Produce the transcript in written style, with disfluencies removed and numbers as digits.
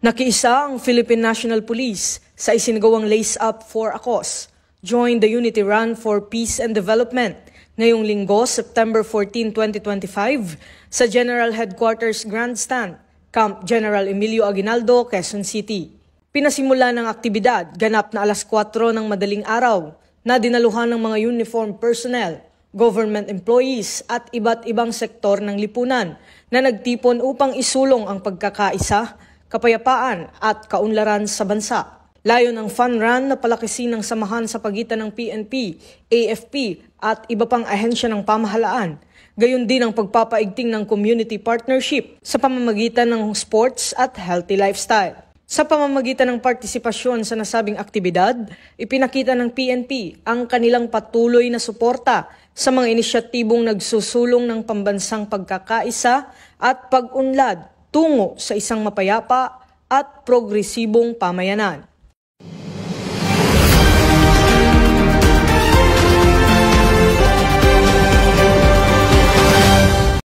Nakiisa ang Philippine National Police sa isinagawang Lace Up for a Cause. Join the Unity Run for Peace and Development ngayong linggo, September 14, 2025 sa General Headquarters Grandstand, Camp General Emilio Aguinaldo, Quezon City. Pinasimula ng aktibidad ganap na alas 4 ng madaling araw na dinaluhan ng mga uniform personnel, government employees at iba't ibang sektor ng lipunan na nagtipon upang isulong ang pagkakaisa, kapayapaan at kaunlaran sa bansa. Layo ng fun run na palakisin ng samahan sa pagitan ng PNP, AFP at iba pang ahensya ng pamahalaan. Gayon din ang pagpapaigting ng community partnership sa pamamagitan ng sports at healthy lifestyle. Sa pamamagitan ng partisipasyon sa nasabing aktibidad, ipinakita ng PNP ang kanilang patuloy na suporta sa mga inisyatibong nagsusulong ng pambansang pagkakaisa at pag-unlad tungo sa isang mapayapa at progresibong pamayanan.